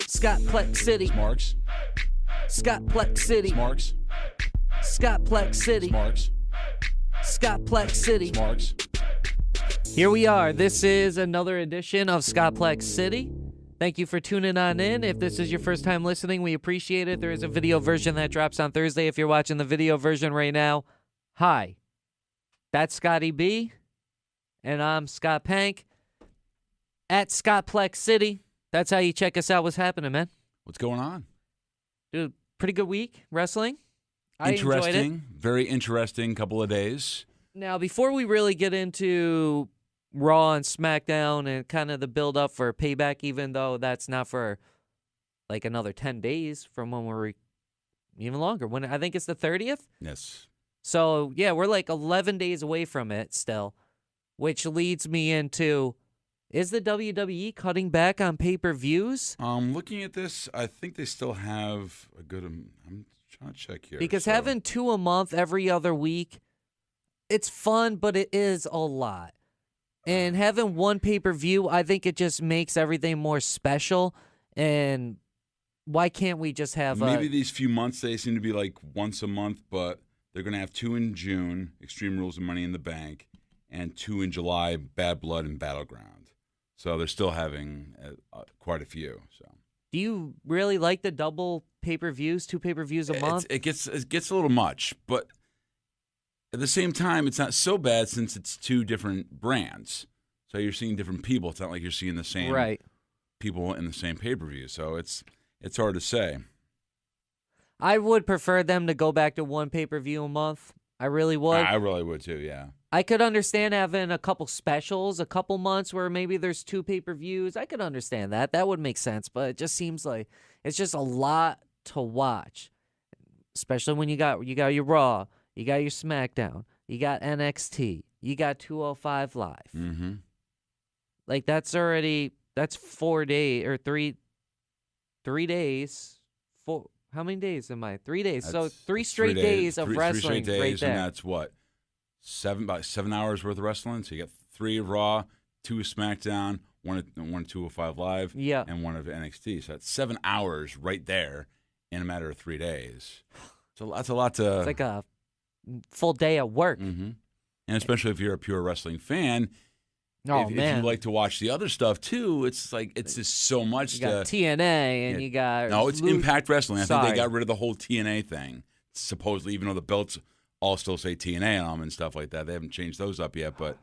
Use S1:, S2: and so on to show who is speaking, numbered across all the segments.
S1: Scott Plex City.
S2: Marks.
S1: Scott Plex City.
S2: Marks.
S1: Scott Plex City.
S2: Marks.
S1: Scott Plex City.
S2: Marks.
S1: Here we are. This is another edition of Scott Plex City. Thank you for tuning on in. If this is your first time listening, we appreciate it. There is a video version that drops on Thursday. If you're watching the video version right now, hi. That's Scotty B, and I'm Scott Pank at Scott Plex City. That's how you check us out. What's happening, man?
S2: What's going on?
S1: Dude, pretty good week wrestling. I enjoyed it.
S2: Interesting. Very interesting couple of days.
S1: Now, before we really get into Raw and SmackDown and kind of the build-up for Payback, even though that's not for like another 10 days from when we're even longer. When I think it's the 30th.
S2: Yes.
S1: So, yeah, we're like 11 days away from it still, which leads me into, is the WWE cutting back on pay-per-views?
S2: Looking at this, I think they still have a good, I'm trying to check here.
S1: Because having 2 a month every other week, it's fun, but it is a lot. And having one pay-per-view, I think it just makes everything more special. And why can't we just have
S2: maybe these few months they seem to be like once a month, but they're going to have 2 in June, Extreme Rules and Money in the Bank, and 2 in July, Bad Blood and Battleground. So they're still having quite a few. So,
S1: do you really like the double pay-per-views, 2 pay-per-views a month?
S2: It gets a little much, but at the same time, it's not so bad since it's 2 different brands. So you're seeing different people. It's not like you're seeing the same people in the same pay-per-view. So it's hard to say.
S1: I would prefer them to go back to 1 pay-per-view a month. I really would.
S2: I really would too, yeah.
S1: I could understand having a couple specials, a couple months where maybe there's 2 pay-per-views. I could understand that. That would make sense. But it just seems like it's just a lot to watch, especially when you got your Raw. You got your SmackDown. You got NXT. You got 205 Live.
S2: Mm-hmm.
S1: Like, that's 4 days or 3 days. How many days am I? 3 days. So 3 straight days of wrestling
S2: 3 straight days,
S1: right there.
S2: and that's what? About 7 hours worth of wrestling? So you got 3 of Raw, 2 of SmackDown, 1 of 205 Live, and 1 of NXT. So that's 7 hours right there in a matter of 3 days. So that's a lot to...
S1: It's like a full day of work.
S2: Mm-hmm. And especially if you're a pure wrestling fan, if you like to watch the other stuff too, it's like it's just so much.
S1: You got TNA and you got
S2: it's Impact Wrestling. I think they got rid of the whole TNA thing. Supposedly, even though the belts all still say TNA on them and stuff like that, they haven't changed those up yet. But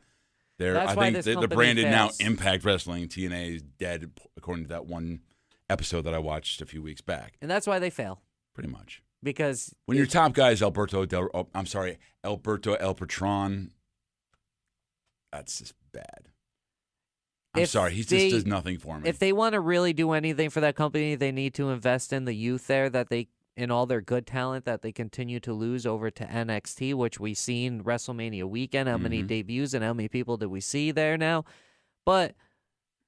S2: I think they're branded now Impact Wrestling. TNA is dead, according to that one episode that I watched a few weeks back.
S1: And that's why they fail.
S2: Pretty much.
S1: Because
S2: when your top guy is Alberto El Patron, that's just bad. I'm sorry, he just does nothing for me.
S1: If they want to really do anything for that company, they need to invest in the youth there in all their good talent that they continue to lose over to NXT, which we seen WrestleMania weekend. How many debuts and how many people did we see there now? But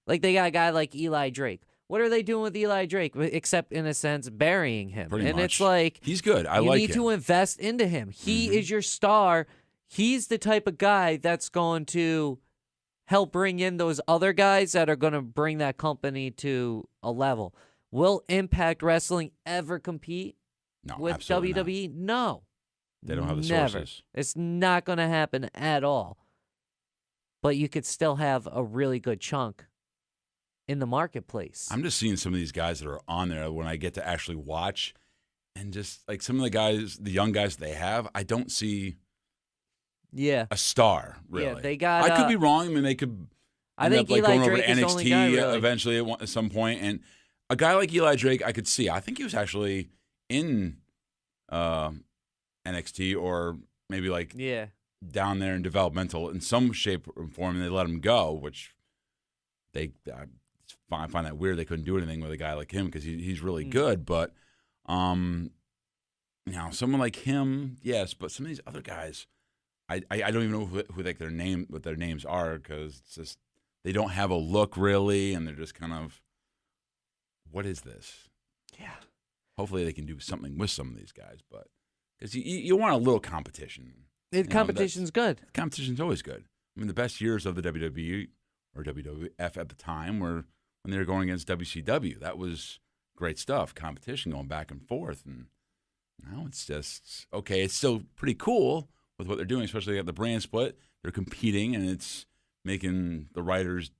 S1: like they got a guy like Eli Drake. What are they doing with Eli Drake except, in a sense, burying him?
S2: Pretty much.
S1: It's like
S2: he's good.
S1: You need to invest into him. He is your star. He's the type of guy that's going to help bring in those other guys that are going to bring that company to a level. Will Impact Wrestling ever compete with WWE?
S2: Not.
S1: No.
S2: They don't have the
S1: Never.
S2: sources.
S1: It's not going to happen at all. But you could still have a really good chunk in the marketplace.
S2: I'm just seeing some of these guys that are on there when I get to actually watch, and just like some of the guys, the young guys they have, I don't see a star, really.
S1: Yeah, they got.
S2: I could be wrong. I mean, they could.
S1: I think
S2: Eli
S1: going
S2: Drake
S1: over to NXT really.
S2: Eventually at some point, and a guy like Eli Drake, I could see. I think he was actually in NXT or maybe like down there in developmental in some shape or form, and they let him go, which I find that weird. They couldn't do anything with a guy like him because he's really good, but someone like him, yes, but some of these other guys. I don't even know who like what their names are, because it's just they don't have a look really, and they're just kind of, what is this?
S1: Yeah.
S2: Hopefully they can do something with some of these guys, but because you want a little competition.
S1: Competition's good.
S2: Competition's always good. I mean, the best years of the WWE or WWF at the time were when they were going against WCW. That was great stuff, competition going back and forth. And now it's just, okay, it's still pretty cool with what they're doing, especially at the brand split. They're competing, and it's making the writers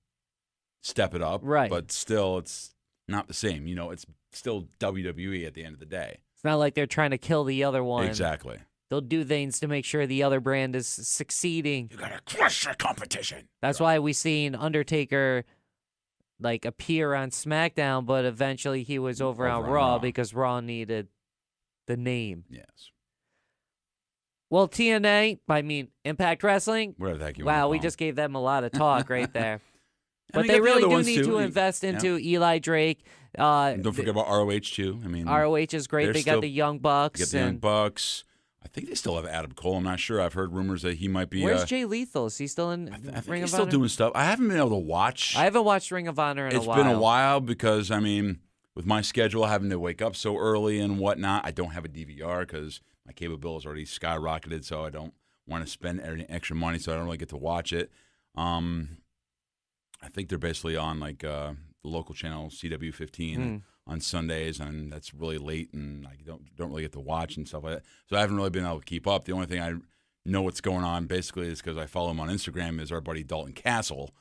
S2: step it up.
S1: Right.
S2: But still, it's not the same. It's still WWE at the end of the day.
S1: It's not like they're trying to kill the other one.
S2: Exactly.
S1: They'll do things to make sure the other brand is succeeding.
S2: You gotta crush your competition.
S1: That's why we seen Undertaker appear on SmackDown, but eventually he was over on Raw because Raw needed the name.
S2: Yes.
S1: Well, TNA, Impact Wrestling.
S2: Whatever the heck you
S1: wow,
S2: want
S1: we just gave them a lot of talk right there. But
S2: they
S1: really do need to invest into Eli Drake.
S2: And don't forget about ROH too.
S1: ROH is great. They got the Young Bucks.
S2: Get the Young Bucks. I think they still have Adam Cole. I'm not sure. I've heard rumors that he might be.
S1: Where's Jay Lethal? Is he still in
S2: I think
S1: Ring of
S2: he's still
S1: Honor?
S2: doing stuff. I haven't been able to watch.
S1: I haven't watched Ring of Honor in a while.
S2: It's been a while because, with my schedule having to wake up so early and whatnot, I don't have a DVR because my cable bill has already skyrocketed, so I don't want to spend any extra money, so I don't really get to watch it. I think they're basically on the local channel CW15 on Sundays, and that's really late, and I don't really get to watch and stuff like that. So I haven't really been able to keep up. The only thing I know what's going on basically is because I follow him on Instagram is our buddy Dalton Castle.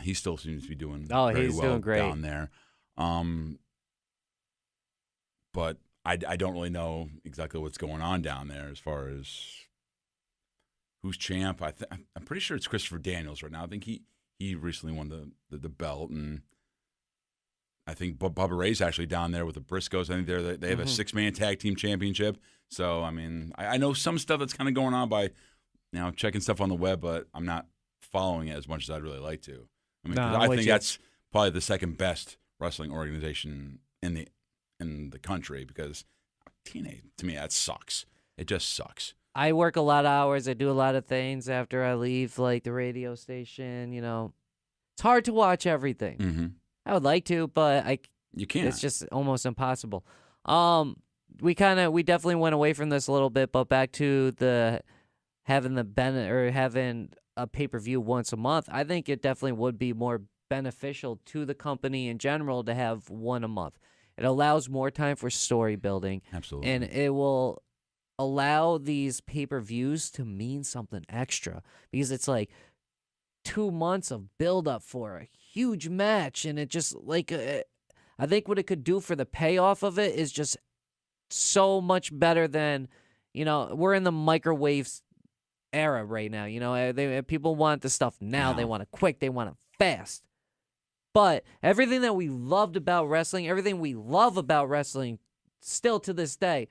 S2: He still seems to be doing very well
S1: doing great
S2: down there. But I don't really know exactly what's going on down there as far as who's champ. I'm pretty sure it's Christopher Daniels right now. I think he recently won the belt, and I think Bubba Ray's actually down there with the Briscoes. I think they have a 6-man tag team championship. So I know some stuff that's kind of going on by checking stuff on the web, but I'm not following it as much as I'd really like to. I think that's probably the second best wrestling organization in the country because TNA to me that sucks. It just sucks.
S1: I work a lot of hours. I do a lot of things after I leave, the radio station. It's hard to watch everything.
S2: Mm-hmm.
S1: I would like to, but
S2: you can't.
S1: It's just almost impossible. We definitely went away from this a little bit, but back to having a pay-per-view once a month. I think it definitely would be more beneficial to the company in general to have one a month. It allows more time for story building.
S2: Absolutely.
S1: And it will allow these pay-per-views to mean something extra because it's 2 months of build-up for a huge match, and it just I think what it could do for the payoff of it is just so much better than we're in the microwave era right now. People want the stuff now. They want it quick. They want it fast. But everything that we loved about wrestling, everything we love about wrestling, still to this day,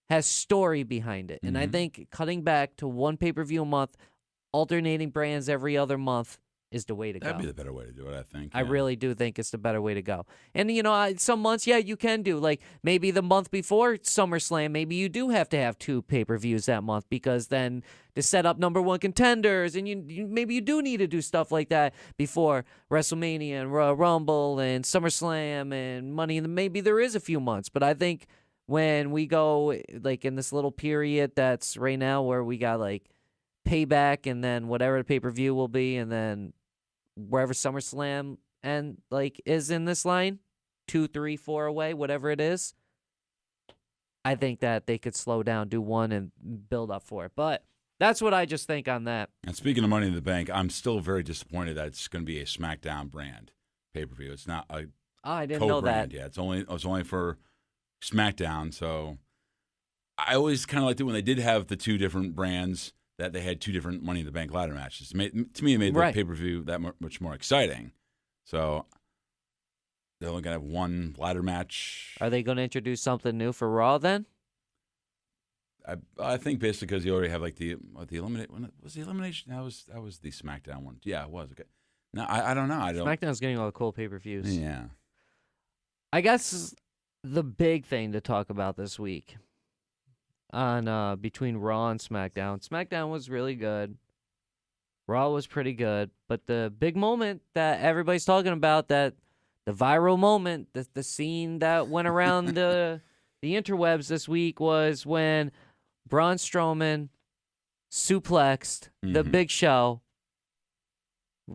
S1: has story behind it. And I think cutting back to one pay-per-view a month, alternating brands every other month is the way to go.
S2: That'd be the better way to do it, I think.
S1: I really do think it's the better way to go. And, some months, you can do. Maybe the month before SummerSlam, maybe you do have to have 2 pay-per-views that month because then to set up number 1 contenders, and maybe you do need to do stuff like that before WrestleMania and Royal Rumble and SummerSlam and Money. Maybe there is a few months. But I think when we go, in this little period that's right now where we got, Payback and then whatever the pay-per-view will be, and then wherever SummerSlam is in this line, 2, 3, 4 away, whatever it is, I think that they could slow down, do one, and build up for it. But that's what I just think on that.
S2: And speaking of Money in the Bank, I'm still very disappointed that it's going to be a SmackDown brand pay-per-view. It's not a
S1: I didn't know that.
S2: Yeah, it was only for SmackDown. So I always kind of liked it when they did have the 2 different brands, that they had 2 different Money in the Bank ladder matches. To me, it made the pay-per-view that much more exciting. So they're only going to have 1 ladder match.
S1: Are they going to introduce something new for Raw then?
S2: I think basically because you already have the elimination. Was the elimination? That was the SmackDown one. Yeah, it was. Okay. No, I don't know.
S1: SmackDown's getting all the cool pay-per-views.
S2: Yeah.
S1: I guess the big thing to talk about this week on between Raw and SmackDown. SmackDown was really good. Raw was pretty good. But the big moment that everybody's talking about, that the viral moment, the scene that went around the interwebs this week was when Braun Strowman suplexed the Big Show.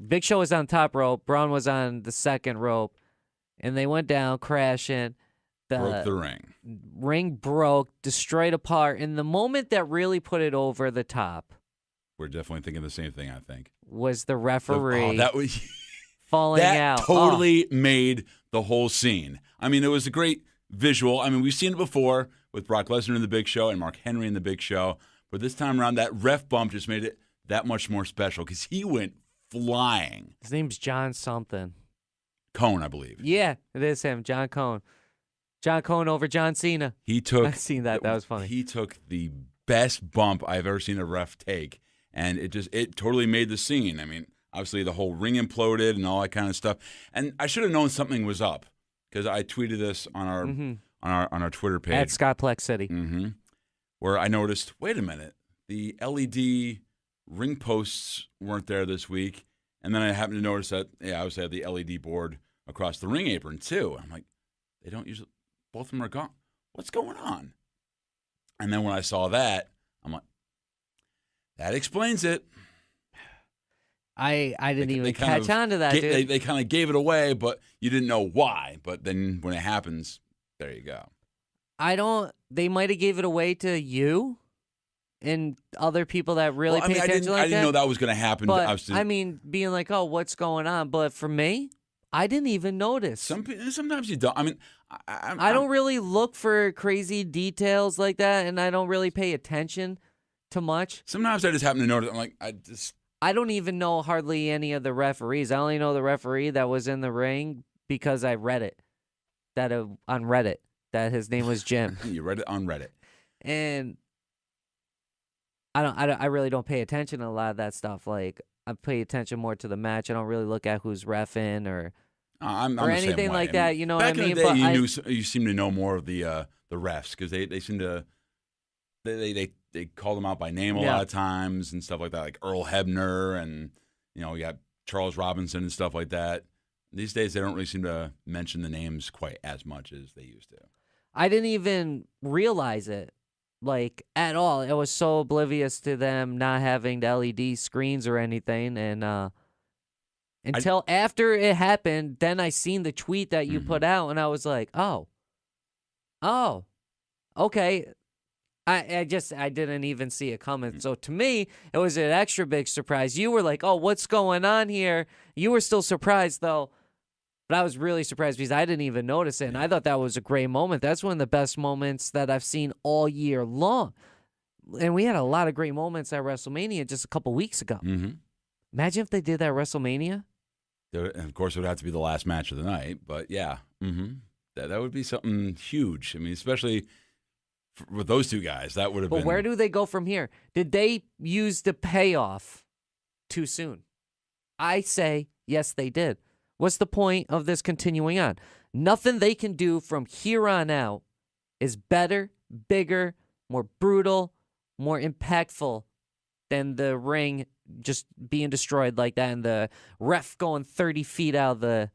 S1: Big Show was on top rope. Braun was on the second rope. And they went down crashing.
S2: broke the ring.
S1: Ring broke, destroyed apart. And the moment that really put it over the top,
S2: we're definitely thinking the same thing, I think,
S1: was the referee
S2: that was
S1: falling out.
S2: That totally made the whole scene. I mean, it was a great visual. I mean, we've seen it before with Brock Lesnar in the Big Show and Mark Henry in the Big Show. But this time around, that ref bump just made it that much more special because he went flying.
S1: His name's John something.
S2: Cone, I believe.
S1: Yeah, it is him, John Cone. John Cone over John Cena. I've seen that. That was funny.
S2: He took the best bump I've ever seen a ref take, and it totally made the scene. I mean, obviously the whole ring imploded and all that kind of stuff. And I should have known something was up because I tweeted this on our Twitter page
S1: at Scott Plex City,
S2: where I noticed, wait a minute, the LED ring posts weren't there this week, and then I happened to notice that I also had the LED board across the ring apron too. I'm like, they don't usually. Both of them are gone. What's going on? And then when I saw that, I'm like, that explains it.
S1: I didn't even catch on to that, dude.
S2: They kind of gave it away, but you didn't know why. But then when it happens, there you go.
S1: They might have gave it away to you and other people that really pay attention like that.
S2: I didn't know that was going to happen.
S1: But, I mean, being like, oh, what's going on? But for me, I didn't even notice.
S2: Sometimes you don't. I mean,
S1: I don't really look for crazy details like that, and I don't really pay attention to much.
S2: Sometimes I just happen to notice. I'm like,
S1: I don't even know hardly any of the referees. I only know the referee that was in the ring because I read it on Reddit that his name was Jim.
S2: You read it on Reddit,
S1: and I really don't pay attention to a lot of that stuff. Like, I pay attention more to the match. I don't really look at who's reffing or anything like that. You know what I mean?
S2: Back in the day, you seem to know more of the refs because they seem to they call them out by name a lot of times and stuff like that, like Earl Hebner and you got Charles Robinson and stuff like that. These days, they don't really seem to mention the names quite as much as they used to.
S1: I didn't even realize it. Like, at all. I was so oblivious to them not having the LED screens or anything. And until after it happened, then I seen the tweet that you put out, and I was like, oh, okay. I didn't even see it coming. So to me, it was an extra big surprise. You were like, oh, what's going on here? You were still surprised, though. But I was really surprised because I didn't even notice it, and I thought that was a great moment. That's one of the best moments that I've seen all year long. And we had a lot of great moments at WrestleMania just a couple weeks ago.
S2: Mm-hmm.
S1: Imagine if they did that at WrestleMania.
S2: And of course, it would have to be the last match of the night. But, yeah, that would be something huge. I mean, especially with those two guys, that would have been.
S1: But where do they go from here? Did they use the payoff too soon? I say, yes, they did. What's the point of this continuing on? Nothing they can do from here on out is better, bigger, more brutal, more impactful than the ring just being destroyed like that and the ref going 30 feet out of the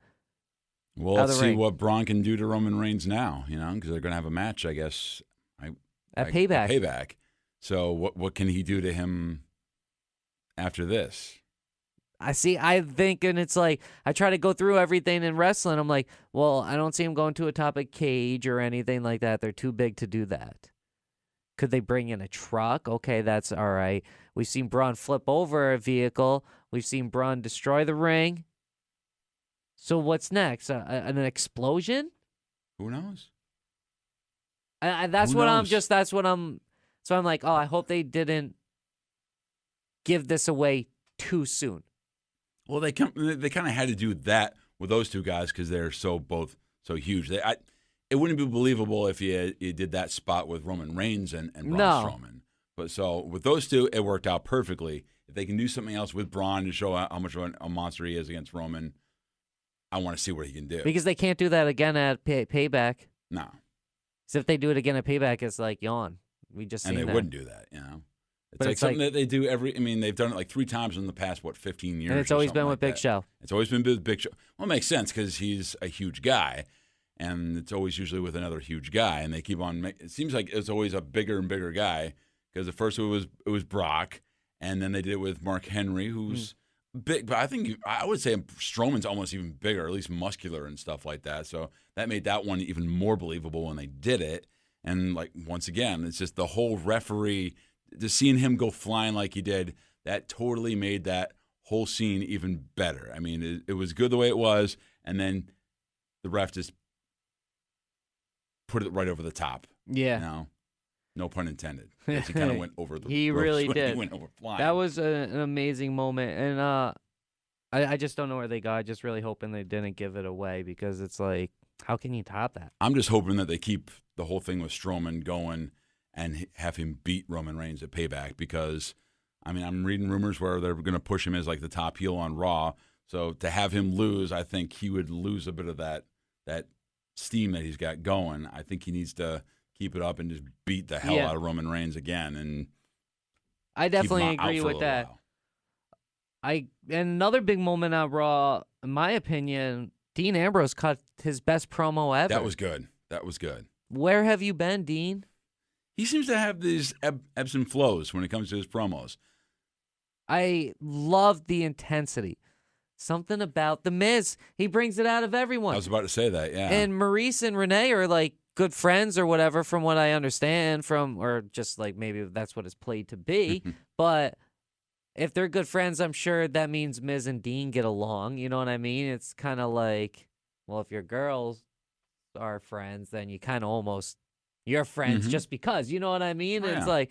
S2: Well, let's see what Braun can do to Roman Reigns now, because they're going to have a match, I guess.
S1: At Payback.
S2: Payback. So what can he do to him after this?
S1: I think, and it's like, I try to go through everything in wrestling. I'm like, well, I don't see him going to a top of cage or anything like that. They're too big to do that. Could they bring in a truck? Okay, that's all right. We've seen Braun flip over a vehicle. We've seen Braun destroy the ring. So what's next? An explosion?
S2: Who knows?
S1: So I'm like, oh, I hope they didn't give this away too soon.
S2: Well, they kind of had to do that with those two guys because they're both so huge. It wouldn't be believable if you did that spot with Roman Reigns and Braun Strowman. But so with those two, it worked out perfectly. If they can do something else with Braun to show how much of a monster he is against Roman, I want to see what he can do.
S1: Because they can't do that again at Payback.
S2: No.
S1: So if they do it again at Payback, it's like, yawn. We just seen
S2: that. And they wouldn't do that, It's like something that they do they've done it like 3 times in the past, 15 years?
S1: And it's always been with Big Show.
S2: It's always been with Big Show. Well, it makes sense because he's a huge guy, and it's always usually with another huge guy, and they keep on it seems like it's always a bigger and bigger guy because at first it was Brock, and then they did it with Mark Henry, who's big, but I would say Strowman's almost even bigger, at least muscular and stuff like that. So that made that one even more believable when they did it. And like once again, it's just the whole referee, just seeing him go flying like he did, that totally made that whole scene even better. I mean, it was good the way it was, and then the ref just put it right over the top.
S1: Yeah.
S2: You know? No pun intended. He kind of went over the
S1: He
S2: ropes
S1: really
S2: when
S1: did.
S2: He went over flying.
S1: That was an amazing moment. And I just don't know where they go. I just really hoping they didn't give it away because it's like, how can you top that?
S2: I'm just hoping that they keep the whole thing with Strowman going and have him beat Roman Reigns at Payback because, I mean, I'm reading rumors where they're going to push him as like the top heel on Raw. So to have him lose, I think he would lose a bit of that steam that he's got going. I think he needs to keep it up and just beat the hell out of Roman Reigns again. And
S1: I definitely agree with that. And another big moment on Raw, in my opinion, Dean Ambrose cut his best promo ever.
S2: That was good. That was good.
S1: Where have you been, Dean?
S2: He seems to have these ebbs and flows when it comes to his promos.
S1: I love the intensity. Something about The Miz. He brings it out of everyone.
S2: I was about to say that, yeah.
S1: And Maurice and Renee are like good friends or whatever from what I understand or just like maybe that's what it's played to be. But if they're good friends, I'm sure that means Miz and Dean get along. You know what I mean? It's kind of like, well, if your girls are friends, then you kind of almost, you're friends just because. You know what I mean?
S2: Yeah.
S1: It's like,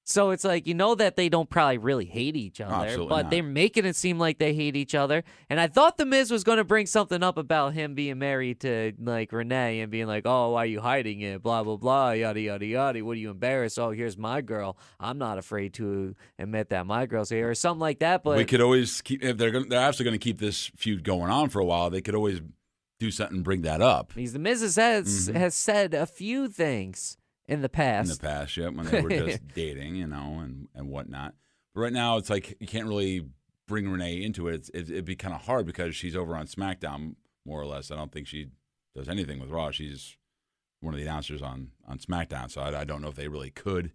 S1: so it's like, you know that they don't probably really hate each other,
S2: Absolutely
S1: but
S2: not.
S1: they're making it seem like they hate each other. And I thought The Miz was going to bring something up about him being married to, like, Renee and being like, oh, why are you hiding it? Blah, blah, blah, yada, yada, yada. What are you embarrassed? Oh, here's my girl. I'm not afraid to admit that my girl's here or something like that. But
S2: we could always keep, if they're actually going to keep this feud going on for a while, they could always do something and bring that up.
S1: Because The Miz has said a few things in the past.
S2: In the past, yeah, when they were just dating, you know, and whatnot. But right now, it's like you can't really bring Renee into it. It'd be kind of hard because she's over on SmackDown, more or less. I don't think she does anything with Raw. She's one of the announcers on SmackDown, so I don't know if they really could.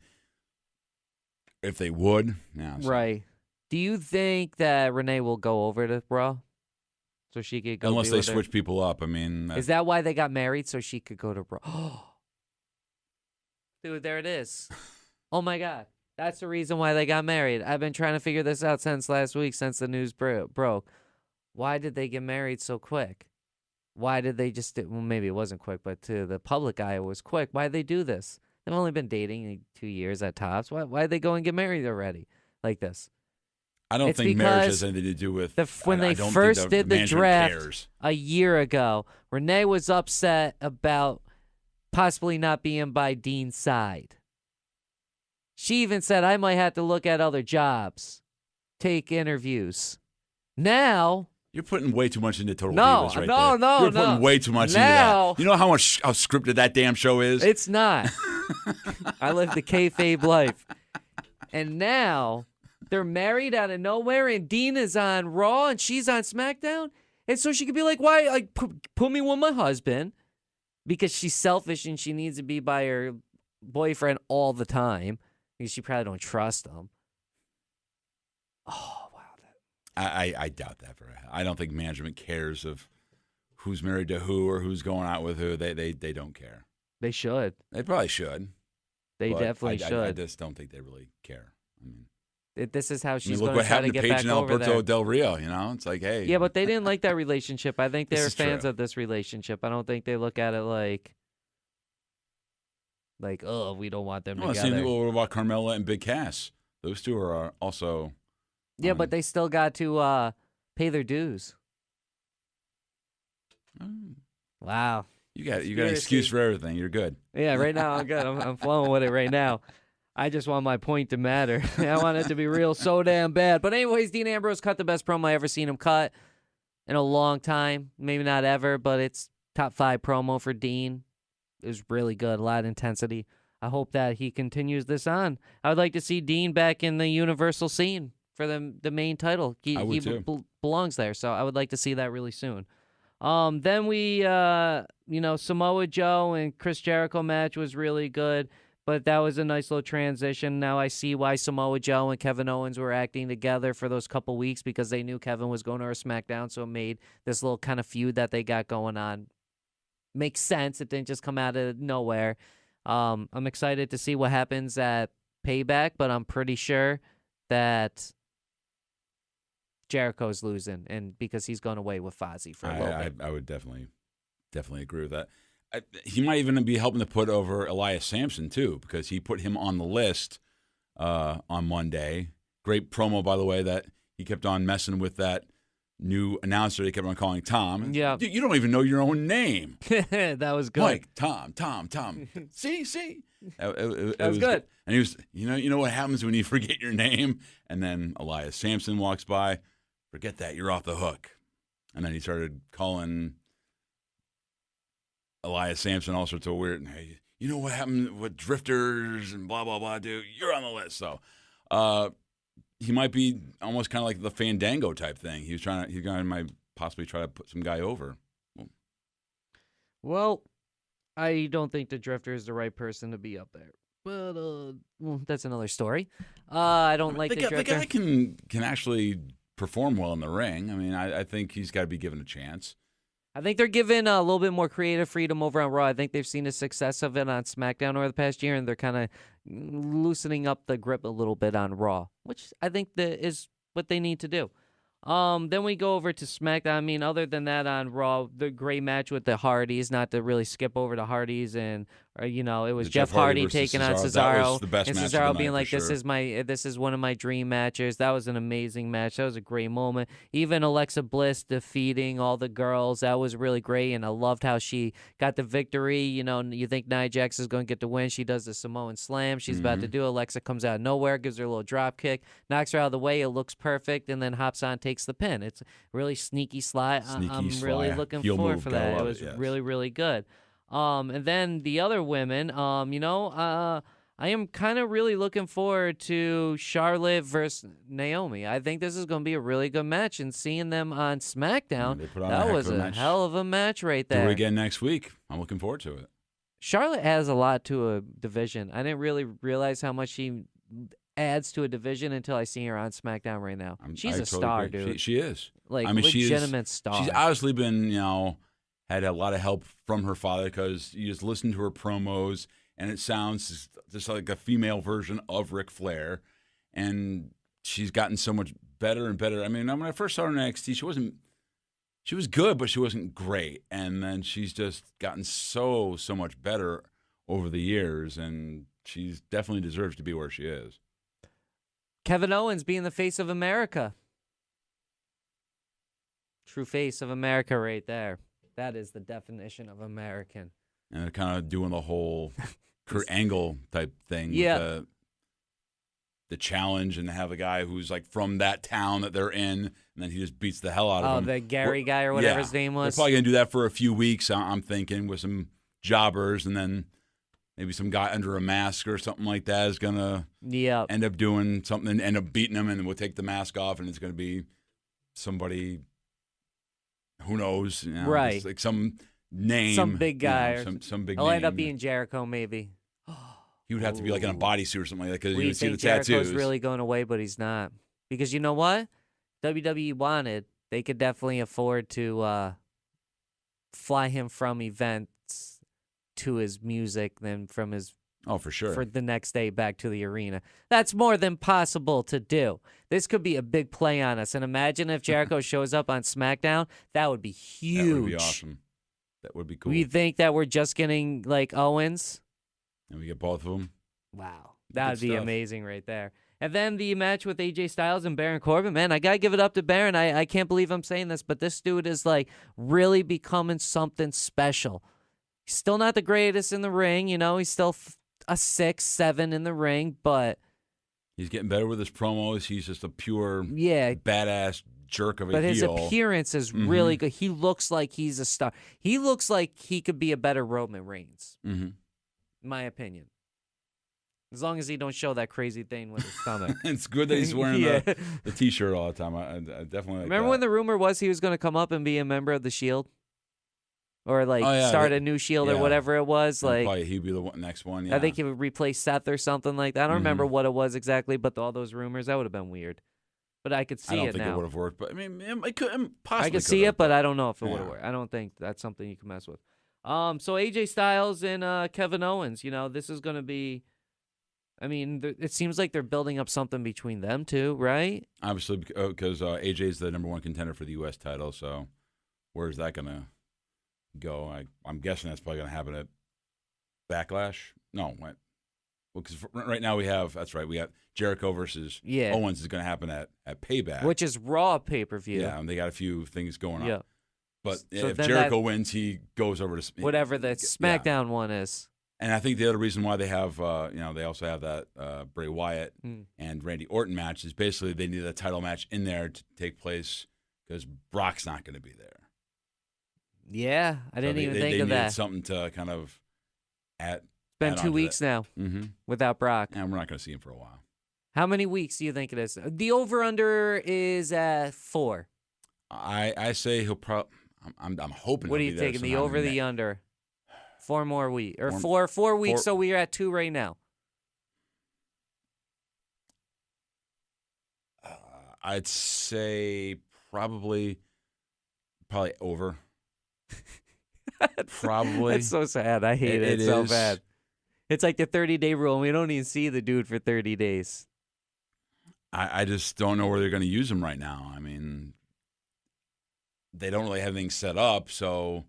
S2: If they would. Yeah, so.
S1: Right. Do you think that Renee will go over to Raw? So she could go
S2: unless they switch people up. I mean.
S1: Is that why they got married? So she could go to Raw? Dude, there it is. Oh, my God. That's the reason why they got married. I've been trying to figure this out since last week, since the news broke. Why did they get married so quick? Why did they just well, maybe it wasn't quick, but to the public eye, it was quick. Why did they do this? They've only been dating like 2 years at tops. Why did they go and get married already like this?
S2: I don't think marriage has anything to do with
S1: when they first did the draft a year ago, Renee was upset about possibly not being by Dean's side. She even said, I might have to look at other jobs, take interviews. Now...
S2: You're putting way too much into Total Divas right there.
S1: No.
S2: You're putting way too much into that. You know how scripted that damn show is?
S1: It's not. I live the kayfabe life. And now they're married out of nowhere, and Dean is on Raw, and she's on SmackDown. And so she could be like, why? Like, put me with my husband. Because she's selfish and she needs to be by her boyfriend all the time because she probably don't trust him. Oh, wow.
S2: I doubt that for her. I don't think management cares of who's married to who or who's going out with who. They don't care.
S1: They should.
S2: They probably should.
S1: They definitely should.
S2: I just don't think they really care. I mean,
S1: this is how she's
S2: going
S1: to try to get back over there.
S2: Look what happened to Paige and Alberto Del Rio, you know? It's like, hey.
S1: Yeah, but they didn't like that relationship. I think they're fans of this relationship. I don't think they look at it like, oh, we don't want them together.
S2: Same thing what about Carmella and Big Cass? Those two are also.
S1: Yeah, but they still got to pay their dues. Wow.
S2: You got an excuse for everything. You're good.
S1: Yeah, right now I'm good. I'm flowing with it right now. I just want my point to matter. I want it to be real so damn bad. But anyways, Dean Ambrose cut the best promo I ever seen him cut in a long time. Maybe not ever, but it's top 5 promo for Dean. It was really good. A lot of intensity. I hope that he continues this on. I would like to see Dean back in the Universal scene for the main title. He belongs there, so I would like to see that really soon. Then we, Samoa Joe and Chris Jericho match was really good. But that was a nice little transition. Now I see why Samoa Joe and Kevin Owens were acting together for those couple weeks, because they knew Kevin was going to our SmackDown, so it made this little kind of feud that they got going on makes sense. It didn't just come out of nowhere. I'm excited to see what happens at Payback, but I'm pretty sure that Jericho's losing, and because he's gone away with Fozzy for a little bit.
S2: I would definitely agree with that. He might even be helping to put over Elias Sampson, too, because he put him on the list on Monday. Great promo, by the way, that he kept on messing with that new announcer. He kept on calling Tom.
S1: Yeah.
S2: You don't even know your own name.
S1: That was good.
S2: Mike, Tom. see? It
S1: was good.
S2: And he was, you know what happens when you forget your name? And then Elias Sampson walks by. Forget that. You're off the hook. And then he started calling Elias Sampson all sorts of weird, hey, you know what happened with drifters and blah, blah, blah, dude. You're on the list. So he might be almost kind of like the Fandango type thing. He might possibly try to put some guy over.
S1: Well, I don't think the drifter is the right person to be up there. But that's another story. I don't like the drifter.
S2: The guy can actually perform well in the ring. I mean, I think he's got to be given a chance.
S1: I think they're given a little bit more creative freedom over on Raw. I think they've seen the success of it on SmackDown over the past year, and they're kind of loosening up the grip a little bit on Raw, which I think is what they need to do. Then we go over to SmackDown. I mean, other than that on Raw, the great match with the Hardys, not to really skip over the Hardys, and it was Jeff Hardy taking on Cesaro.
S2: That was the best
S1: and
S2: match
S1: Cesaro
S2: of the
S1: being
S2: night,
S1: like,
S2: for sure.
S1: this is one of my dream matches. That was an amazing match. That was a great moment. Even Alexa Bliss defeating all the girls, that was really great, and I loved how she got the victory. You think Nia Jax is going to get the win. She does the Samoan Slam. She's about to do it. Alexa comes out of nowhere, gives her a little drop kick, knocks her out of the way. It looks perfect, and then hops on, takes the pin. It's really sneaky slide. I'm really looking forward for that. It was really, really good. And then the other women, I am kind of really looking forward to Charlotte versus Naomi. I think this is going to be a really good match, and seeing them on SmackDown, that was a hell of a match right there.
S2: Do it again next week. I'm looking forward to it.
S1: Charlotte adds a lot to a division. I didn't really realize how much she adds to a division until I see her on SmackDown right now. She's a star, dude.
S2: She is.
S1: Legitimate star.
S2: She's obviously been, had a lot of help from her father, because you just listen to her promos and it sounds just like a female version of Ric Flair, and she's gotten so much better and better. I mean, when I first saw her in NXT, she was good, but she wasn't great, and then she's just gotten so much better over the years, and she's definitely deserves to be where she is.
S1: Kevin Owens being the face of America. True face of America right there. That is the definition of American.
S2: And they're kind of doing the whole Kurt Angle type thing.
S1: Yeah.
S2: With the challenge, and have a guy who's like from that town that they're in, and then he just beats the hell out of him.
S1: Oh, the Gary guy or whatever his name was.
S2: They're probably going to do that for a few weeks, I'm thinking, with some jobbers, and then maybe some guy under a mask or something like that is going to end up doing something and end up beating him, and we'll take the mask off, and it's going to be somebody... Who knows?
S1: Right.
S2: Like some name.
S1: Some big guy.
S2: Some big
S1: He'll
S2: name.
S1: end up being Jericho, maybe.
S2: He would have to be like in a bodysuit or something like that, because you would see the
S1: Jericho's
S2: tattoos.
S1: Really going away, but he's not. Because you know what? WWE wanted, they could definitely afford to fly him from events to his music, then from his...
S2: Oh, for sure.
S1: For the next day back to the arena. That's more than possible to do. This could be a big play on us. And imagine if Jericho shows up on SmackDown. That would be huge.
S2: That would be awesome. That would be cool.
S1: We think that we're just getting like Owens.
S2: And we get both of them.
S1: Wow. That would be amazing right there. And then the match with AJ Styles and Baron Corbin. Man, I got to give it up to Baron. I can't believe I'm saying this, but this dude is like really becoming something special. He's still not the greatest in the ring. He's still... a 6-7 in the ring, but
S2: he's getting better with his promos. He's just a pure badass jerk of a heel.
S1: But his appearance is really good. He looks like he's a star. He looks like he could be a better Roman Reigns, in my opinion. As long as he don't show that crazy thing with his stomach.
S2: It's good that he's wearing the T-shirt all the time. I definitely like
S1: Remember when the rumor was he was going to come up and be a member of the Shield? or like start a new Shield or whatever it was. Like
S2: probably he'd be the next one. Yeah.
S1: I think he would replace Seth or something like that. I don't remember what it was exactly, but all those rumors, that would have been weird. But I could see it now.
S2: I don't think it would have worked, but I mean, it could possibly.
S1: I could see it, but I don't know if it would have worked. I don't think that's something you can mess with. So AJ Styles and Kevin Owens, this is going to be. I mean, it seems like they're building up something between them two, right?
S2: Obviously, because AJ's the number one contender for the U.S. title. So, where's that going to go? I'm guessing that's probably going to happen at Backlash. No, what? Well, because right now we have Jericho versus Owens is going to happen at Payback,
S1: which is Raw pay-per-view.
S2: Yeah, and they got a few things going on.
S1: Yeah,
S2: but so if Jericho wins, he goes over to
S1: whatever the SmackDown one is.
S2: And I think the other reason why they have, they also have that Bray Wyatt and Randy Orton match is basically they need a title match in there to take place because Brock's not going to be there.
S1: Yeah, I didn't even think of that.
S2: They needed something to kind of add.
S1: It's been 2 weeks now without Brock.
S2: And we're not going to see him for a while.
S1: How many weeks do you think it is? The over-under is at 4.
S2: I say he'll probably. I'm hoping.
S1: What are you taking? The over, the under? 4 more weeks, or 4 weeks. So we are at 2 right now.
S2: I'd say probably over. Probably.
S1: That's so sad. I hate it so bad. It's like the 30-day rule, and we don't even see the dude for 30 days.
S2: I just don't know where they're going to use him right now. I mean, they don't really have anything set up, so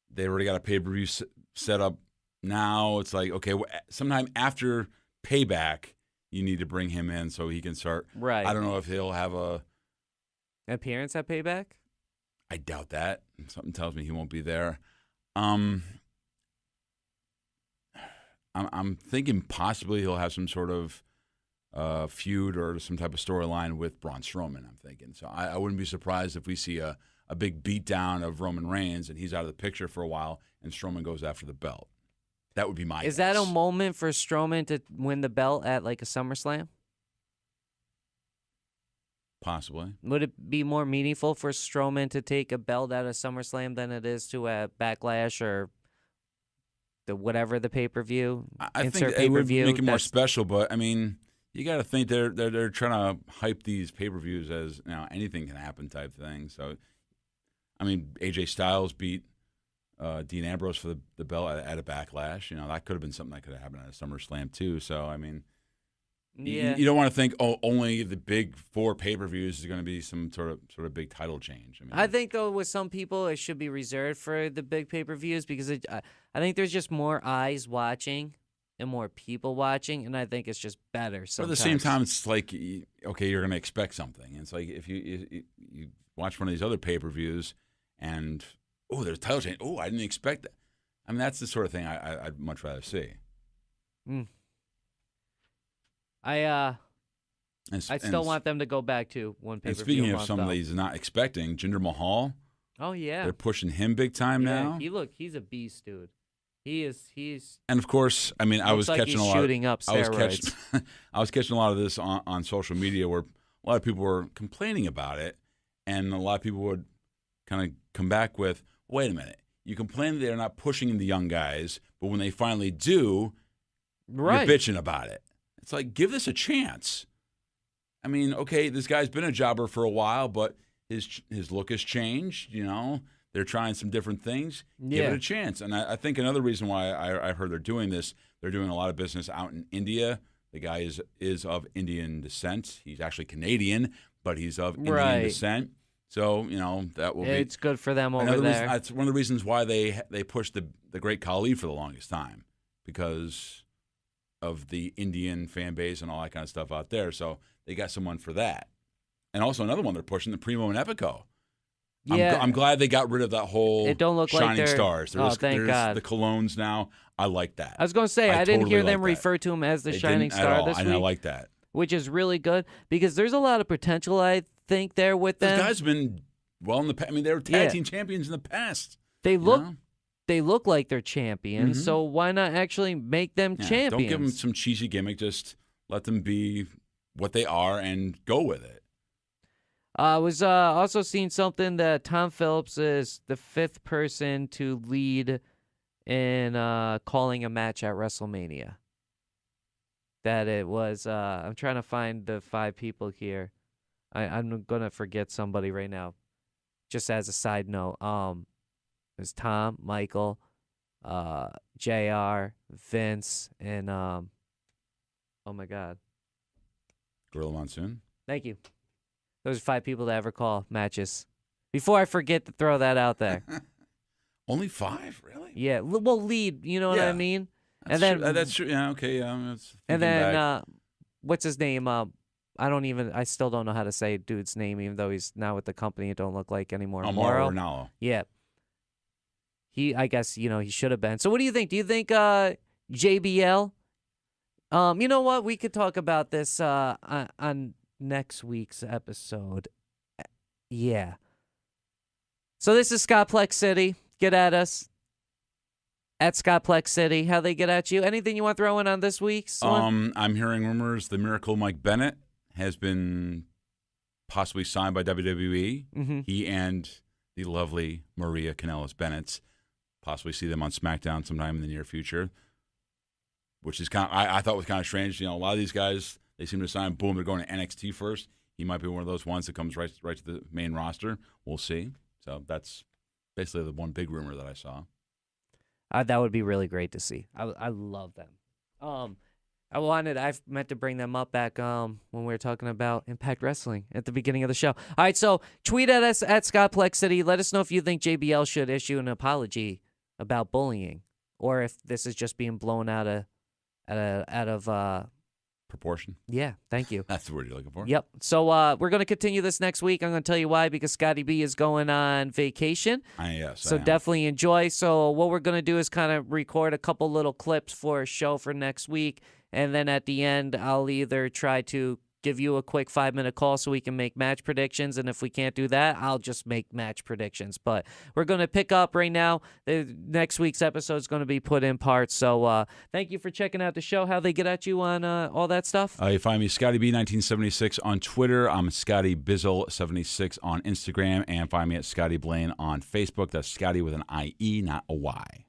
S2: they already got a pay-per-view set up now. It's like, okay, sometime after Payback, you need to bring him in so he can start.
S1: Right.
S2: I don't know if he'll have a
S1: appearance at Payback.
S2: I doubt that. Something tells me he won't be there. I'm thinking possibly he'll have some sort of feud or some type of storyline with Braun Strowman, I'm thinking. So I wouldn't be surprised if we see a big beatdown of Roman Reigns and he's out of the picture for a while and Strowman goes after the belt. That would be my guess.
S1: Is that a moment for Strowman to win the belt at like a SummerSlam?
S2: Possibly.
S1: Would it be more meaningful for Strowman to take a belt at a SummerSlam than it is to a Backlash or whatever the pay-per-view?
S2: I think it would make it more special, but I mean, you got to think they're trying to hype these pay-per-views as anything can happen type thing. So, I mean, AJ Styles beat Dean Ambrose for the belt at a Backlash. That could have been something that could have happened at a SummerSlam too. So, I mean, you don't want to think only the big 4 pay-per-views is going to be some sort of big title change.
S1: I think though with some people it should be reserved for the big pay-per-views because I think there's just more eyes watching and more people watching, and I think it's just better. Sometimes. But
S2: at the same time, it's like okay, you're going to expect something. And it's like if you watch one of these other pay-per-views and there's a title change. I didn't expect that. I mean, that's the sort of thing I'd much rather see.
S1: I still want them to go back to one pay-per-view.
S2: And speaking of somebody he's not expecting, Jinder Mahal.
S1: Oh yeah,
S2: they're pushing him big time now.
S1: He's a beast, dude. He's.
S2: And of course, I mean, I was catching a lot.
S1: Shooting up steroids.
S2: I was catching a lot of this on social media where a lot of people were complaining about it, and a lot of people would kind of come back with, "Wait a minute, you complain that they're not pushing the young guys, but when they finally do, you're bitching about it." It's like, give this a chance. I mean, okay, this guy's been a jobber for a while, but his look has changed. They're trying some different things. Give it a chance. And I think another reason why I heard they're doing this, they're doing a lot of business out in India. The guy is of Indian descent. He's actually Canadian, but he's of Indian descent. So, that will be.
S1: It's good for them over there.
S2: That's one of the reasons why they pushed the Great Khali for the longest time, because of the Indian fan base and all that kind of stuff out there. So they got someone for that. And also another one they're pushing, the Primo and Epico. Yeah. I'm glad they got rid of that whole
S1: it don't look
S2: Shining
S1: like
S2: Stars.
S1: Thank God.
S2: The colognes now. I like that.
S1: I was going to say, I didn't hear them refer to him as the Shining Star this week.
S2: And I like that.
S1: Which is really good because there's a lot of potential, I think, there with them.
S2: Those guys have been well in the past. I mean, they were tag team champions in the past.
S1: They look like they're champions, so why not actually make them champions?
S2: Don't give them some cheesy gimmick. Just let them be what they are and go with it.
S1: I was also seeing something that Tom Phillips is the 5th person to lead in calling a match at WrestleMania. That it was, I'm trying to find the 5 people here. I'm going to forget somebody right now. Just as a side note, there's Tom, Michael, JR, Vince, and, oh my God.
S2: Gorilla Monsoon.
S1: Thank you. Those are 5 people to ever call matches. Before I forget to throw that out there.
S2: Only 5, really?
S1: Yeah, well, lead. You know what I mean?
S2: That's true. Yeah, okay.
S1: And then what's his name? I still don't know how to say dude's name, even though he's now with the company. It don't look like anymore.
S2: Mauro Ranallo.
S1: Yeah. I guess he should have been. So what do you think? Do you think JBL? You know what? We could talk about this on next week's episode. Yeah. So this is Scottplex City. Get at us at Scottplex City. How they get at you? Anything you want to throw in on this week's one?
S2: I'm hearing rumors the Miracle Mike Bennett has been possibly signed by WWE.
S1: Mm-hmm.
S2: He and the lovely Maria Kanellis Bennett possibly see them on SmackDown sometime in the near future, which is I thought was kind of strange. A lot of these guys, they seem to sign, boom, they're going to NXT first. He might be one of those ones that comes right to the main roster. We'll see. So that's basically the one big rumor that I saw.
S1: That would be really great to see. I love them. I meant to bring them up back when we were talking about Impact Wrestling at the beginning of the show. All right, so tweet at us at Scottplex City. Let us know if you think JBL should issue an apology about bullying, or if this is just being blown out of
S2: proportion.
S1: Yeah, thank you.
S2: That's the word you're looking for.
S1: Yep. So we're going to continue this next week. I'm going to tell you why, because Scotty B is going on vacation.
S2: Yes.
S1: So definitely enjoy. So what we're going to do is kind of record a couple little clips for a show for next week. And then at the end, I'll either try to give you a quick 5-minute call so we can make match predictions. And if we can't do that, I'll just make match predictions. But we're going to pick up right now. Next week's episode is going to be put in parts. So thank you for checking out the show. How they get at you on all that stuff?
S2: You find me Scotty B1976 on Twitter. I'm Scotty Bizzle76 on Instagram. And find me at Scotty Blaine on Facebook. That's Scotty with an I-E, not a Y.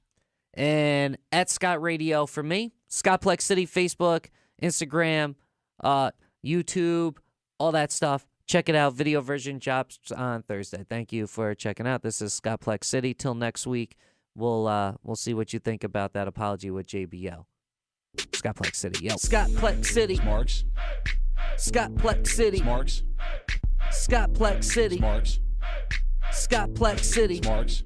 S1: And at Scott Radio for me. Scottplex City, Facebook, Instagram, YouTube, all that stuff. Check it out. Video version drops on Thursday. Thank you for checking out. This is Scottplex City. Till next week, we'll see what you think about that apology with JBL. Scottplex City. Yo. Scottplex City.
S2: Marks.
S1: Scottplex City.
S2: Marks.
S1: Scottplex City.
S2: Marks.
S1: Scottplex City.
S2: Marks.